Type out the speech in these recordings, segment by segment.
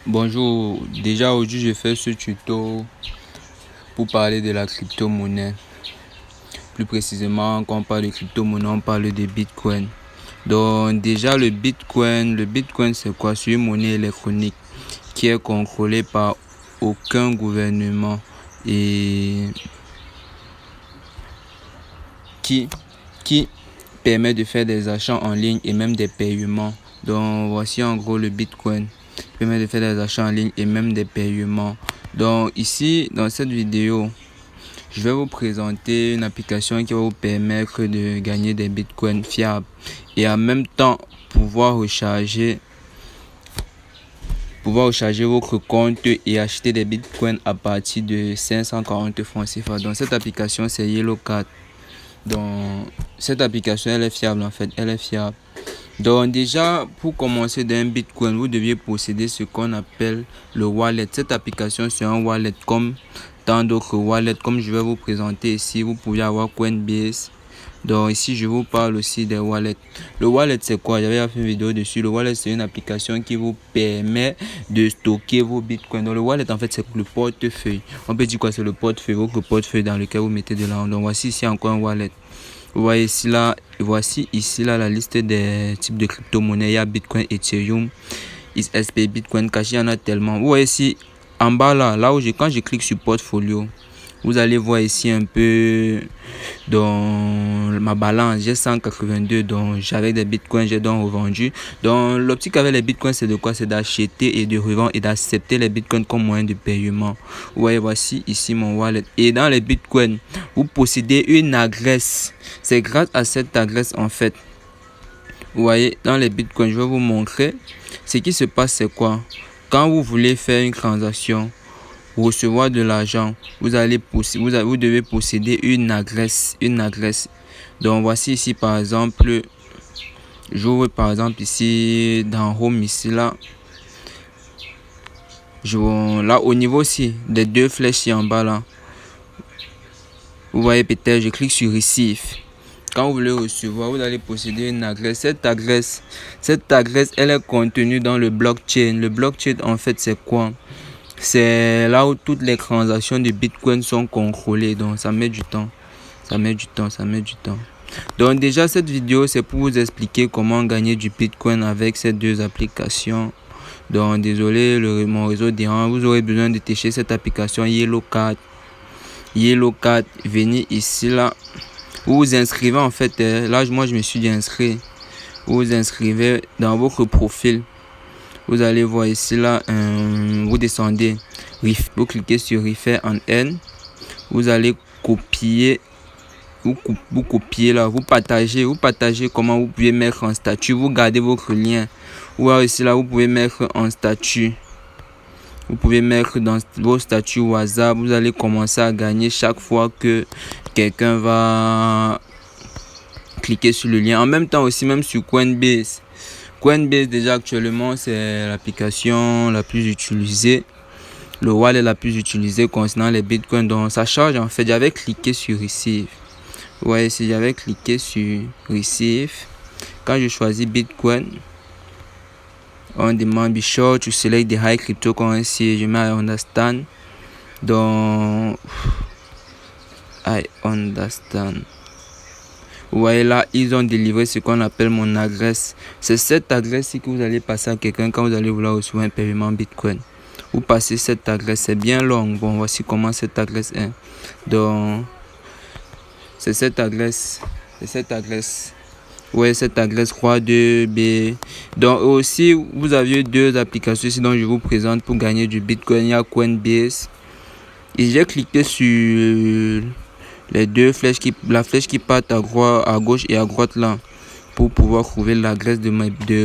Bonjour, déjà aujourd'hui je fais ce tuto pour parler de la crypto-monnaie. Plus précisément, quand on parle de crypto-monnaie, on parle de Bitcoin. Donc déjà le Bitcoin c'est quoi? C'est une monnaie électronique qui est contrôlée par aucun gouvernement et qui permet de faire des achats en ligne et même des paiements. Donc voici en gros le Bitcoin permet de faire des achats en ligne et même des paiements. Donc ici dans cette vidéo, je vais vous présenter une application qui va vous permettre de gagner des bitcoins fiables et en même temps pouvoir recharger votre compte et acheter des bitcoins à partir de 540 francs CFA. Donc cette application c'est YellowCard. Donc cette application elle est fiable en fait, elle est fiable. Donc déjà pour commencer d'un bitcoin, vous deviez posséder ce qu'on appelle le wallet. Cette application c'est un wallet comme tant d'autres wallets comme je vais vous présenter ici. Vous pouvez avoir Coinbase. Donc ici je vous parle aussi des wallets. Le wallet c'est quoi? J'avais fait une vidéo dessus. Le wallet c'est une application qui vous permet de stocker vos bitcoins. Donc le wallet en fait c'est le portefeuille. On peut dire quoi? C'est le portefeuille, votre portefeuille dans lequel vous mettez de l'argent. Donc voici ici encore un wallet. Vous voyez ici là, voici ici là la liste des types de crypto-monnaies. Il y a Bitcoin, Ethereum, XSP, Bitcoin Cash, il y en a tellement. Vous voyez ici en bas là où quand je clique sur portfolio, vous allez voir ici un peu dans ma balance. J'ai 182, donc j'avais des bitcoins, j'ai donc revendu. Donc l'optique avec les bitcoins c'est de quoi? C'est d'acheter et de revendre et d'accepter les bitcoins comme moyen de paiement. Vous voyez, voici ici mon wallet. Et dans les bitcoins, vous possédez une adresse. C'est grâce à cette adresse en fait. Vous voyez, dans les bitcoins, je vais vous montrer. Ce qui se passe c'est quoi? Quand vous voulez faire une transaction, recevoir de l'argent, vous devez posséder une adresse. Donc voici ici par exemple, j'ouvre par exemple ici dans Home ici là. Là au niveau aussi des deux flèches ici en bas là. Vous voyez peut-être, je clique sur Receive. Quand vous voulez recevoir, vous allez posséder une adresse. Cette adresse, elle est contenue dans le blockchain. Le blockchain en fait c'est quoi? C'est là où toutes les transactions de Bitcoin sont contrôlées. Donc ça met du temps. Donc déjà cette vidéo c'est pour vous expliquer comment gagner du Bitcoin avec ces deux applications. Donc désolé, mon réseau dérange. Vous aurez besoin de télécharger cette application YellowCard. Venez ici là. Vous vous inscrivez en fait. Là moi je me suis inscrit. Vous vous inscrivez dans votre profil. Vous allez voir ici là, vous descendez, vous cliquez sur Refer en N, vous allez copier, vous copiez là, vous partagez comment vous pouvez mettre en statut, vous gardez votre lien. Ou alors ici là, vous pouvez mettre en statut, vous pouvez mettre dans vos statuts WhatsApp. Vous allez commencer à gagner chaque fois que quelqu'un va cliquer sur le lien. En même temps aussi, même sur Coinbase. Coinbase déjà actuellement c'est l'application la plus utilisée, le wallet la plus utilisée concernant les bitcoins. Donc ça charge en fait. J'avais cliqué sur Receive. Vous voyez, si j'avais cliqué sur Receive, quand je choisis Bitcoin, on demande be sure to select the high cryptocurrency. Je mets I understand. Donc I understand. Vous voyez là, ils ont délivré ce qu'on appelle mon adresse. C'est cette adresse que vous allez passer à quelqu'un quand vous allez vouloir recevoir un paiement Bitcoin. Vous passez cette adresse, c'est bien long. Bon, voici comment cette adresse est. Donc, c'est cette adresse. Vous voyez cette adresse 32B. Donc aussi, vous aviez deux applications ici dont je vous présente pour gagner du Bitcoin. Il y a Coinbase. Et j'ai cliqué sur les deux flèches la flèche qui part à gauche et à droite là pour pouvoir trouver l'adresse de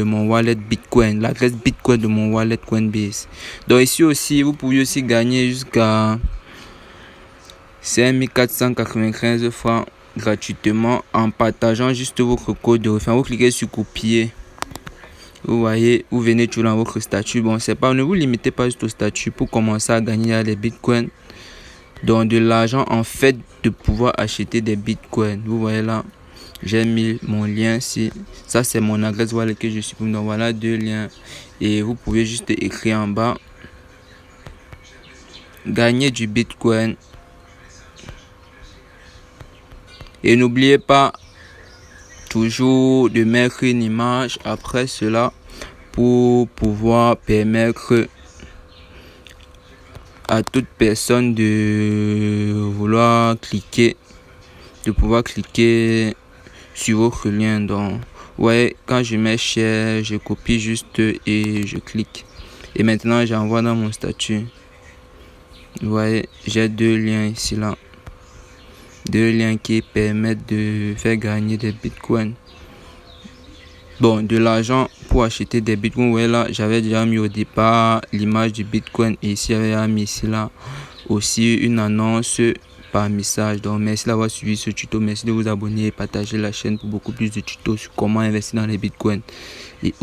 mon wallet Bitcoin, l'adresse Bitcoin de mon wallet Coinbase. Donc ici aussi vous pouvez aussi gagner jusqu'à 5495 francs gratuitement en partageant juste votre code de référence. Vous cliquez sur copier. Vous voyez, vous venez toujours dans votre statut. Bon, c'est pas, ne vous limitez pas juste au statut pour commencer à gagner des bitcoins. Donc de l'argent en fait de pouvoir acheter des bitcoins. Vous voyez là, j'ai mis mon lien ici. Ça c'est mon adresse wallet que je supprime. Donc voilà 2 liens. Et vous pouvez juste écrire en bas. Gagner du Bitcoin. Et n'oubliez pas toujours de mettre une image après cela pour pouvoir permettre à toute personne de pouvoir cliquer sur votre lien. Donc ouais, quand je mets share, je copie juste et je clique. Et maintenant j'envoie dans mon statut. Vous voyez, j'ai 2 liens ici là. 2 liens qui permettent de faire gagner des bitcoins. Bon, de l'argent pour acheter des bitcoins. Vous voyez là, j'avais déjà mis au départ l'image du bitcoin. Et ici, j'avais mis ici là aussi une annonce par message. Donc merci d'avoir suivi ce tuto. Merci de vous abonner et partager la chaîne pour beaucoup plus de tutos sur comment investir dans les bitcoins. Et